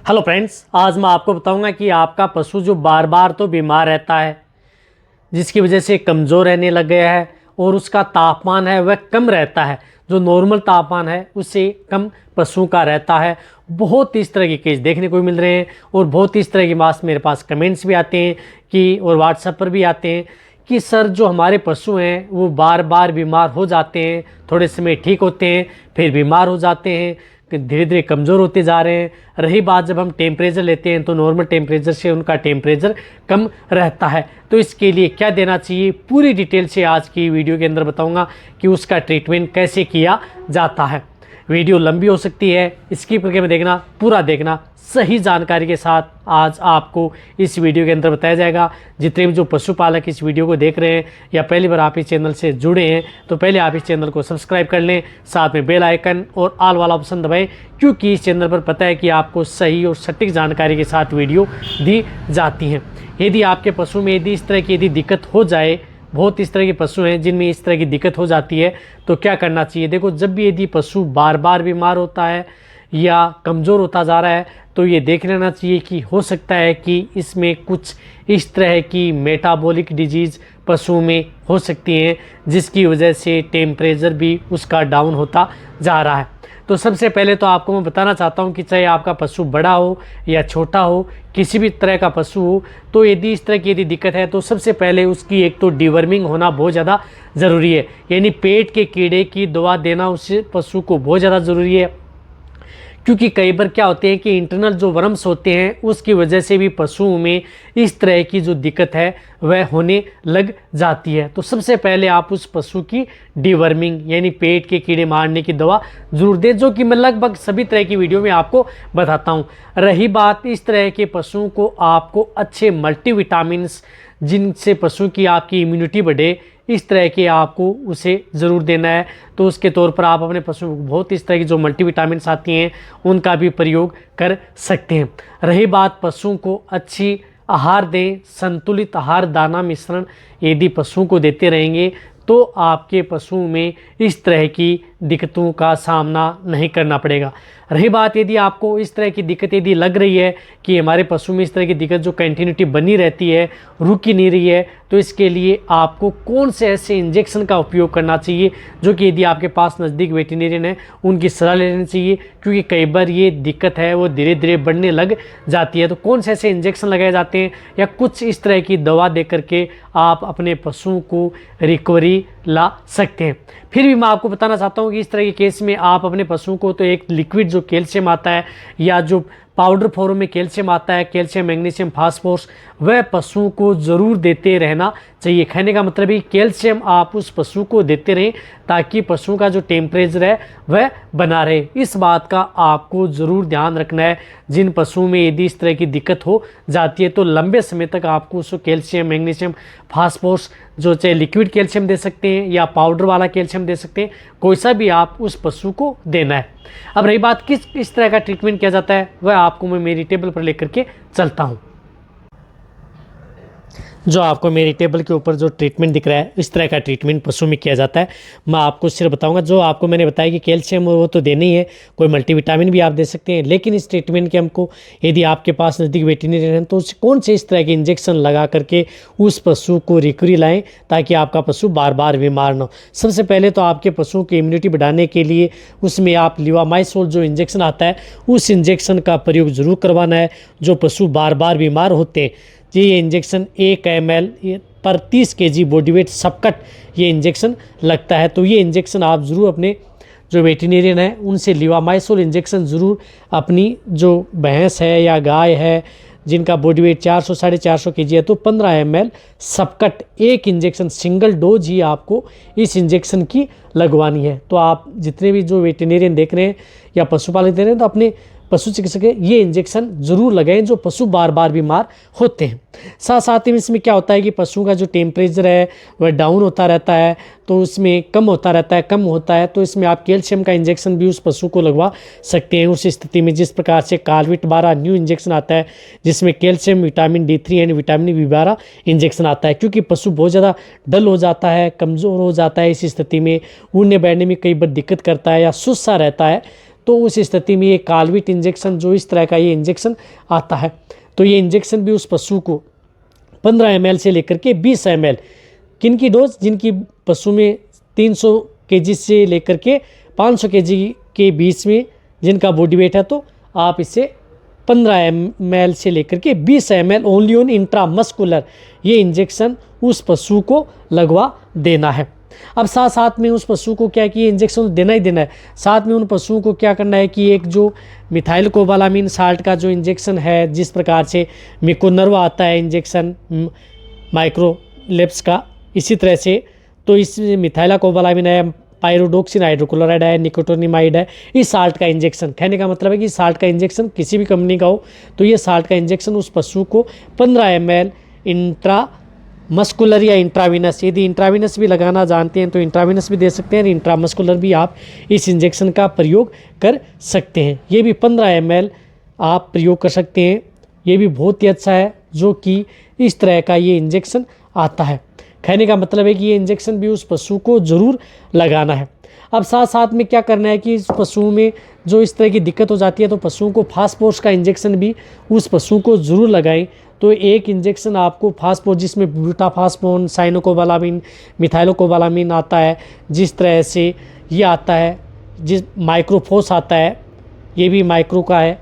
Hello friends, आज मैं आपको बताऊंगा कि आपका पशु जो बार बार तो बीमार रहता है, जिसकी वजह से कमज़ोर रहने लग गया है और उसका तापमान है वह कम रहता है, जो नॉर्मल तापमान है उससे कम पशुओं का रहता है। बहुत इस तरह के केस देखने को मिल रहे हैं और बहुत इस तरह की बात मेरे पास कमेंट्स भी आते हैं कि और व्हाट्सएप पर भी आते हैं कि सर जो हमारे पशु हैं वो बार बार बीमार हो जाते हैं, थोड़े समय ठीक होते हैं फिर बीमार हो जाते हैं, धीरे धीरे कमज़ोर होते जा रहे हैं। रही बात जब हम टेम्परेचर लेते हैं तो नॉर्मल टेम्परेचर से उनका टेम्परेचर कम रहता है, तो इसके लिए क्या देना चाहिए पूरी डिटेल से आज की वीडियो के अंदर बताऊंगा कि उसका ट्रीटमेंट कैसे किया जाता है। वीडियो लंबी हो सकती है, स्किप करके में देखना, पूरा देखना, सही जानकारी के साथ आज आपको इस वीडियो के अंदर बताया जाएगा। जितने भी जो पशुपालक इस वीडियो को देख रहे हैं या पहली बार आप इस चैनल से जुड़े हैं तो पहले आप इस चैनल को सब्सक्राइब कर लें, साथ में बेल आइकन और ऑल वाला ऑप्शन दबाएं, क्योंकि इस चैनल पर पता है कि आपको सही और सटीक जानकारी के साथ वीडियो दी जाती हैं। यदि आपके पशु में यदि इस तरह की यदि दिक्कत हो जाए, बहुत इस तरह के पशु हैं जिनमें इस तरह की दिक्कत हो जाती है, तो क्या करना चाहिए। देखो, जब भी यदि पशु बार बार बीमार होता है या कमज़ोर होता जा रहा है तो ये देख लेना चाहिए कि हो सकता है कि इसमें कुछ इस तरह की मेटाबॉलिक डिजीज़ पशुओं में हो सकती हैं, जिसकी वजह से टेम्परेचर भी उसका डाउन होता जा रहा है। तो सबसे पहले तो आपको मैं बताना चाहता हूं कि चाहे आपका पशु बड़ा हो या छोटा हो, किसी भी तरह का पशु हो, तो यदि इस तरह की यदि दिक्कत है तो सबसे पहले उसकी एक तो डिवर्मिंग होना बहुत ज़्यादा ज़रूरी है, यानी पेट के कीड़े की दवा देना उस पशु को बहुत ज़्यादा ज़रूरी है। क्योंकि कई बार क्या होते हैं कि इंटरनल जो वर्म्स होते हैं उसकी वजह से भी पशुओं में इस तरह की जो दिक्कत है वह होने लग जाती है। तो सबसे पहले आप उस पशु की डिवर्मिंग यानी पेट के कीड़े मारने की दवा जरूर दें, जो कि मैं लगभग सभी तरह की वीडियो में आपको बताता हूँ। रही बात इस तरह के पशुओं को आपको अच्छे मल्टीविटामिन्स, जिनसे पशु की आपकी इम्यूनिटी बढ़े, इस तरह के आपको उसे ज़रूर देना है। तो उसके तौर पर आप अपने पशु को बहुत इस तरह की जो मल्टीविटामिन्स आती हैं उनका भी प्रयोग कर सकते हैं। रही बात पशुओं को अच्छी आहार दें, संतुलित आहार दाना मिश्रण यदि पशुओं को देते रहेंगे तो आपके पशुओं में इस तरह की दिक्कतों का सामना नहीं करना पड़ेगा। रही बात यदि आपको इस तरह की दिक्कत यदि लग रही है कि हमारे पशु में इस तरह की दिक्कत जो कंटिन्यूटी बनी रहती है, रुक ही नहीं रही है, तो इसके लिए आपको कौन से ऐसे इंजेक्शन का उपयोग करना चाहिए, जो कि यदि आपके पास नज़दीक वेटरनरियन है उनकी सलाह लेनी चाहिए, क्योंकि कई बार ये दिक्कत है वो धीरे धीरे बढ़ने लग जाती है। तो कौन से ऐसे इंजेक्शन लगाए जाते हैं या कुछ इस तरह की दवा दे करके आप अपने पशुओं को रिकवरी ला सकते हैं। फिर भी मैं आपको बताना चाहता हूँ कि इस तरह के केस में आप अपने पशुओं को तो एक लिक्विड जो कैल्शियम आता है या जो पाउडर फॉर्म में कैल्शियम आता है, कैल्शियम मैग्नीशियम फास्फोरस, वह पशुओं को ज़रूर देते रहना चाहिए। कहने का मतलब है कैल्शियम आप उस पशु को देते रहें ताकि पशुओं का जो टेम्परेचर है वह बना रहे। इस बात का आपको ज़रूर ध्यान रखना है। जिन पशुओं में यदि इस तरह की दिक्कत हो जाती है तो लंबे समय तक आपको उसको कैल्शियम मैग्नीशियम फास्फोरस, जो चाहे लिक्विड कैल्शियम दे सकते हैं या पाउडर वाला कैल्शियम दे सकते हैं, कोई सा भी आप उस पशु को देना है। अब रही बात किस इस तरह का ट्रीटमेंट किया जाता है, वह आपको मैं मेरी टेबल पर लेकर के चलता हूँ। जो आपको मेरी टेबल के ऊपर जो ट्रीटमेंट दिख रहा है, इस तरह का ट्रीटमेंट पशु में किया जाता है। मैं आपको सिर्फ बताऊंगा, जो आपको मैंने बताया कि कैल्शियम वो तो देना ही है, कोई मल्टीविटामिन भी आप दे सकते हैं, लेकिन इस ट्रीटमेंट के हमको यदि आपके पास नज़दीक वेटरनरियन है तो कौन से इस तरह के इंजेक्शन लगा करके उस पशु को रिकवरी लाएँ ताकि आपका पशु बार बार बीमार ना हो। सबसे पहले तो आपके पशुओं की इम्यूनिटी बढ़ाने के लिए उसमें आप लिवामाइसोल जो इंजेक्शन आता है उस इंजेक्शन का प्रयोग ज़रूर करवाना है। जो पशु बार बार बीमार होते हैं, ये इंजेक्शन 1 ml पर 30 kg बॉडी वेट सबकट ये इंजेक्शन लगता है। तो ये इंजेक्शन आप ज़रूर अपने जो वेटरनरियन है उनसे लिवामाइसोल इंजेक्शन ज़रूर अपनी जो भैंस है या गाय है जिनका बॉडी वेट 400 साढ़े 400 kg है तो 15 ml सबकट एक इंजेक्शन सिंगल डोज ही आपको इस इंजेक्शन की लगवानी है। तो आप जितने भी जो वेटरनरियन देख रहे हैं या पशुपालक देख रहे हैं तो अपने पशु चिकित्सक ये इंजेक्शन ज़रूर लगाएं जो पशु बार बार बीमार होते हैं। साथ साथ ही इसमें क्या होता है कि पशु का जो टेम्परेचर है वह डाउन होता रहता है, तो उसमें कम होता रहता है, कम होता है, तो इसमें आप कैल्शियम का इंजेक्शन भी उस पशु को लगवा सकते हैं। उस स्थिति में जिस प्रकार से कालविट 12 न्यू इंजेक्शन आता है जिसमें calcium, vitamin D3 and vitamin B12 injection आता है, क्योंकि पशु बहुत ज़्यादा डल हो जाता है, कमज़ोर हो जाता है। इस स्थिति में उड़ने बैठने में कई बार दिक्कत करता है या सुस्ता रहता है, तो उस स्थिति में ये कालविट इंजेक्शन, जो इस तरह का ये इंजेक्शन आता है, तो ये इंजेक्शन भी उस पशु को 15 ml से लेकर के 20 ml, किन की डोज, जिनकी पशु में 300 kg से लेकर के 500 kg के बीच में जिनका बॉडी वेट है, तो आप इसे 15 ml से लेकर के 20 ml ओनली ऑन इंट्रामस्कुलर ये इंजेक्शन उस पशु को लगवा देना है। अब साथ साथ में उस पशु को क्या कि ये इंजेक्शन देना ही देना है, साथ में उन पशुओं को क्या करना है कि एक जो मिथाइल कोबालामिन साल्ट का जो इंजेक्शन है, जिस प्रकार से मिकोनर्वा आता है इंजेक्शन माइक्रोलेप्स का, इसी तरह से तो इस मिथाइला कोबालामिन है, पायरोडोक्सिन हाइड्रोक्लोराइड है, निकोटोनिमाइड है, इस साल्ट का इंजेक्शन, कहने का मतलब है कि साल्ट का इंजेक्शन किसी भी कंपनी का हो तो ये साल्ट का इंजेक्शन उस पशु को 15 ml इंट्रा मस्कुलर या इंट्राविनस, यदि इंट्राविनस भी लगाना जानते हैं तो इंट्राविनस भी दे सकते हैं, इंट्रामस्कुलर भी आप इस इंजेक्शन का प्रयोग कर सकते हैं। ये भी 15 ml आप प्रयोग कर सकते हैं, ये भी बहुत ही अच्छा है जो कि इस तरह का ये इंजेक्शन आता है। कहने का मतलब है कि ये इंजेक्शन भी उस पशु को ज़रूर लगाना है। अब साथ साथ में क्या करना है कि इस पशु में जो इस तरह की दिक्कत हो जाती है तो पशुओं को फास्फोरस का इंजेक्शन भी उस पशु को ज़रूर लगाएं। तो एक इंजेक्शन आपको फास्फोरस, जिसमें ब्यूटाफास्फोन, साइनोकोबालामिन, मिथाइलोकोबालामिन आता है, जिस तरह से ये आता है, जिस माइक्रोफोस आता है, ये भी माइक्रो का है,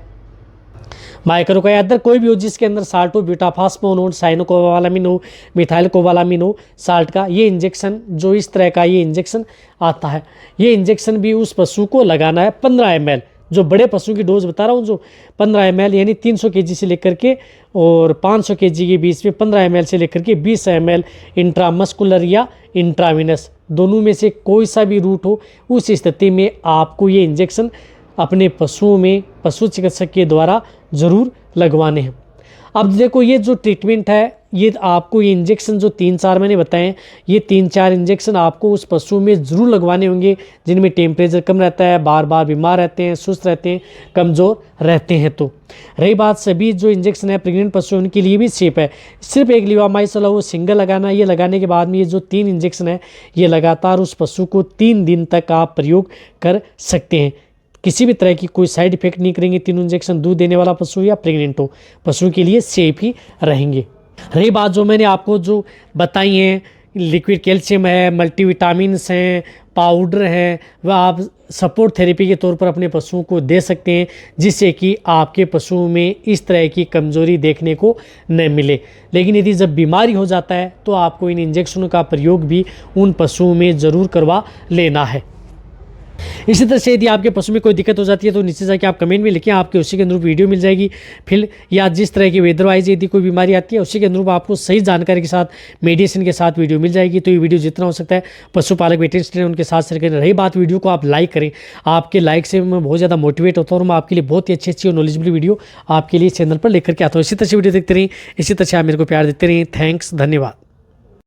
माइक्रो का या अदर कोई भी हो जिसके अंदर साल्ट हो, ब्यूटाफास्फोन हो, साइनोकोबालामिन हो, मिथाइलकोबालामिन हो, साल्ट का ये इंजेक्शन, जो इस तरह का ये इंजेक्शन आता है, ये इंजेक्शन भी उस पशु को लगाना है 15 ml। जो बड़े पशु की डोज बता रहा हूँ, जो 15 ml यानी 300 kg से लेकर के और 500 kg के बीच में 15 ml से लेकर के 20 ml इंट्रामस्कुलर या इंट्राविनस, दोनों में से कोई सा भी रूट हो, उस स्थिति में आपको ये इंजेक्शन अपने पशुओं में पशु चिकित्सक के द्वारा ज़रूर लगवाने हैं। अब देखो ये जो ट्रीटमेंट है, ये आपको ये इंजेक्शन जो 3-4 मैंने बताएं, ये 3-4 इंजेक्शन आपको उस पशु में ज़रूर लगवाने होंगे जिनमें टेम्परेचर कम रहता है, बार बार बीमार रहते हैं, सुस्त रहते हैं, कमज़ोर रहते हैं। तो रही बात सभी जो इंजेक्शन है प्रेग्नेंट पशु उनके लिए भी सेफ है। सिर्फ एक लिवामाइसिन वो सिंगल लगाना, ये लगाने के बाद में ये जो 3 इंजेक्शन है ये लगातार उस पशु को 3 दिन तक आप प्रयोग कर सकते हैं। किसी भी तरह की कोई साइड इफेक्ट नहीं करेंगे। 3 इंजेक्शन दूध देने वाला पशु या प्रेग्नेंट हो, पशु के लिए सेफ ही रहेंगे। रही बात जो मैंने आपको जो बताई हैं, लिक्विड कैल्शियम है, मल्टीविटामिन्स हैं, पाउडर हैं, वह आप सपोर्ट थेरेपी के तौर पर अपने पशुओं को दे सकते हैं, जिससे कि आपके पशुओं में इस तरह की कमज़ोरी देखने को न मिले। लेकिन यदि जब बीमारी हो जाता है तो आपको इन इंजेक्शनों का प्रयोग भी उन पशुओं में ज़रूर करवा लेना है। इसी तरह से यदि आपके पशु में कोई दिक्कत हो जाती है तो नीचे जाके आप कमेंट में लिखें, आपके उसी के अनुरूप वीडियो मिल जाएगी। फिर या जिस तरह की वेदर वाइज यदि कोई बीमारी आती है उसी के अनुरूप आपको सही जानकारी के साथ मेडिसिन के साथ वीडियो मिल जाएगी। तो ये वीडियो जितना हो सकता है पशुपालक वेटरनरी उनके साथ शेयर करें। रही बात वीडियो को आप लाइक करें, आपके लाइक से मैं बहुत ज़्यादा मोटिवेट होता हूँ और मैं आपके लिए बहुत ही अच्छी और नॉलेजेबल वीडियो आपके लिए चैनल पर लेकर के आता हूँ। इसी तरह से वीडियो देखते रहें, इसी तरह से आप मेरे को प्यार देते रहें। थैंक्स, धन्यवाद।